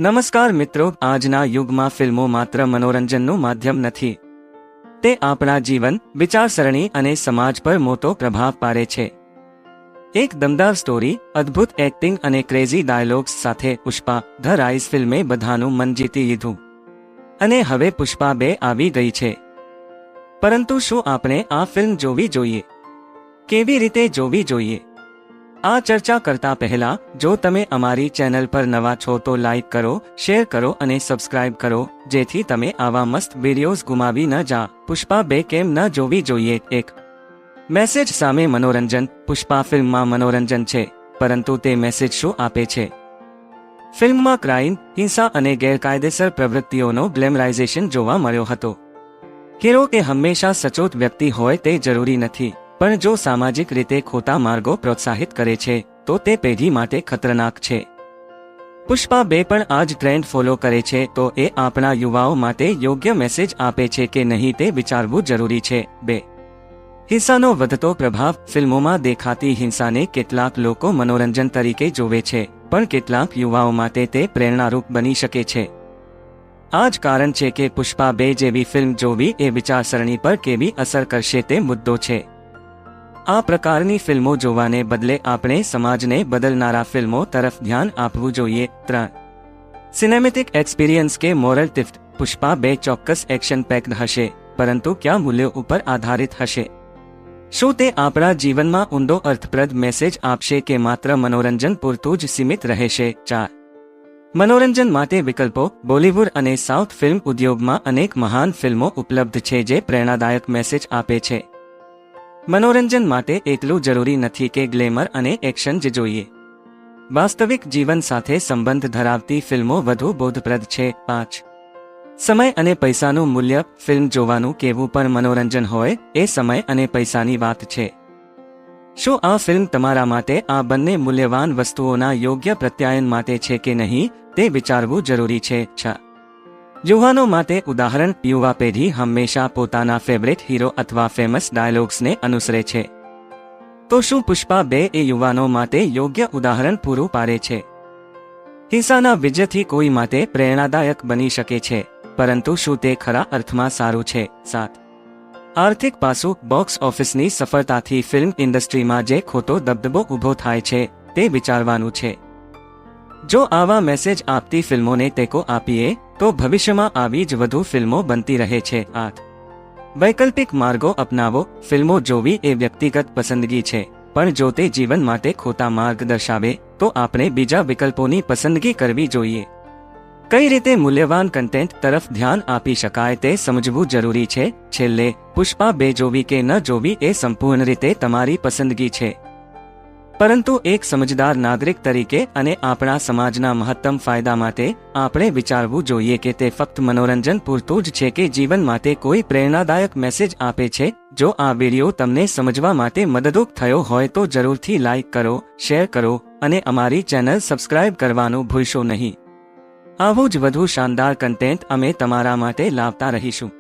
નમસ્કાર મિત્રો, આજના યુગમાં ફિલ્મો માત્ર મનોરંજનનું માધ્યમ નથી, તે આપણા જીવન, વિચારસરણી અને સમાજ પર મોટો પ્રભાવ પાડે છે. એક દમદાર સ્ટોરી, અદ્ભુત એક્ટિંગ અને ક્રેઝી ડાયલોગ્સ સાથે પુષ્પા ધ રાઇઝ ફિલ્મે બધાનું મન જીતી લીધું. અને હવે પુષ્પા 2 આવી ગઈ છે. પરંતુ શું આપણે આ ફિલ્મ જોવી જોઈએ? કેવી રીતે જોવી જોઈએ? આ ચર્ચા કરતા પહેલા, જો તમે અમારી ચેનલ પર નવા છો તો લાઈક કરો, શેર કરો અને સબસ્ક્રાઇબ કરો, જેથી તમે આવા મસ્ત વિડીયોઝ ગુમાવી ન જા. પુષ્પા 2 કેમ ન જોવી જોઈએ? 1. મેસેજ સામે મનોરંજન. પુષ્પા ફિલ્મમાં મનોરંજન છે, પરંતુ તે મેસેજ શું આપે છે? ફિલ્મમાં ક્રાઇમ, હિંસા અને ગેરકાયદેસર પ્રવૃત્તિઓનો ગ્લેમરાઇઝેશન જોવા મળ્યો હતો. હીરો કે હંમેશા સચોટ વ્યક્તિ હોય તે જરૂરી નથી, પણ જો સામાજિક રીતે ખોટા માર્ગો પ્રોત્સાહિત કરે છે, તો તે પેઢી માટે ખતરનાક છે. પુષ્પા 2 પણ આ જ ટ્રેન્ડ ફોલો કરે છે, તો એ આપણા યુવાઓ માટે યોગ્ય મેસેજ આપે છે કે નહીં તે વિચારવું જરૂરી છે. 2. હિંસાનો વધતો પ્રભાવ. ફિલ્મોમાં દેખાતી હિંસાને કેટલાક લોકો મનોરંજન તરીકે જોવે છે, પણ કેટલાક યુવાઓ માટે તે પ્રેરણારૂપ બની શકે છે. આ જ કારણ છે કે પુષ્પા 2 જેવી ફિલ્મ જોવી એ વિચારસરણી પર કેવી અસર કરશે તે મુદ્દો છે. આ પ્રકારની ફિલ્મો જોવાને બદલે આપણે સમાજને બદલનારા ફિલ્મો તરફ ધ્યાન આપવું જોઈએ. 3. સિનેમેટિક એક્સપિરિયન્સ કે મોરલ ટિફ્ટ. પુષ્પા 2 ચોક્કસ એક્શન પેક્ડ હશે, પરંતુ કયા મૂલ્યો ઉપર આધારિત હશે? શું તે આપણા જીવનમાં ઊંડો અર્થપ્રદ મેસેજ આપશે કે માત્ર મનોરંજન પૂરતું જ સીમિત રહેશે? 4. મનોરંજન માટે વિકલ્પો. બોલિવૂડ અને સાઉથ ફિલ્મ ઉદ્યોગમાં અનેક મહાન ફિલ્મો ઉપલબ્ધ છે જે પ્રેરણાદાયક મેસેજ આપે છે. મનોરંજન માટે એટલું જરૂરી નથી કે ગ્લેમર અને એક્શન જ જોઈએ. વાસ્તવિક જીવન સાથે સંબંધ ધરાવતી ફિલ્મો વધુ બોધપ્રદ છે. 5. સમય અને પૈસાનું મૂલ્ય. ફિલ્મ જોવાનું કેવું પણ મનોરંજન હોય, એ સમય અને પૈસાની વાત છે. શું આ ફિલ્મ તમારા માટે આ બંને મૂલ્યવાન વસ્તુઓના યોગ્ય પ્રત્યાયન માટે છે કે નહીં, તે વિચારવું જરૂરી છે. 6. યુવાનો માટે ઉદાહરણ. યુવા પેઢી હંમેશા પોતાના ફેવરેટ હીરો અથવા ફેમસ ડાયલોગ્સને અનુસરે છે. તો શું પુષ્પા 2 એ યુવાનો માટે યોગ્ય ઉદાહરણ પૂરું પાડે છે? હિંસાના વિજયથી કોઈ માટે પ્રેરણાદાયક બની શકે છે, પરંતુ શું તે ખરા અર્થમાં સારું છે? 7. આર્થિક પાસું. બોક્સ ઓફિસની સફળતાથી ફિલ્મ ઇન્ડસ્ટ્રીમાં જે ખોટો દબદબો ઊભો થાય છે, તે વિચારવાનું છે. જો આવા મેસેજ આપતી ફિલ્મોને ટેકો આપીએ, તો ભવિષ્યમાં આવી જ વધુ ફિલ્મો બનતી રહે છે. 8. વૈકલ્પિક માર્ગો અપનાવો. ફિલ્મો જોવી એ વ્યક્તિગત પસંદગી છે, પણ જો તે જીવન માટે ખોટા માર્ગ દર્શાવે, તો આપણે બીજા વિકલ્પોની પસંદગી કરવી જોઈએ. કઈ રીતે મૂલ્યવાન કન્ટેન્ટ તરફ ધ્યાન આપી શકાય તે સમજવું જરૂરી છે. છેલ્લે, પુષ્પા 2 જોવી કે ન જોવી એ સંપૂર્ણ રીતે તમારી પસંદગી છે. પરંતુ એક સમજદાર નાગરિક તરીકે અને આપણા સમાજના મહત્તમ ફાયદા માટે, આપણે વિચારવું જોઈએ કે તે ફક્ત મનોરંજન પૂરતું જ છે કે જીવન માટે કોઈ પ્રેરણાદાયક મેસેજ આપે છે. જો આ વિડીયો તમને સમજવા માટે મદદરૂપ થયો હોય તો જરૂરથી લાઈક કરો, શેર કરો અને અમારી ચેનલ સબસ્ક્રાઇબ કરવાનું ભૂલશો નહીં. આવું જ વધુ શાનદાર કન્ટેન્ટ અમે તમારા માટે લાવતા રહીશું.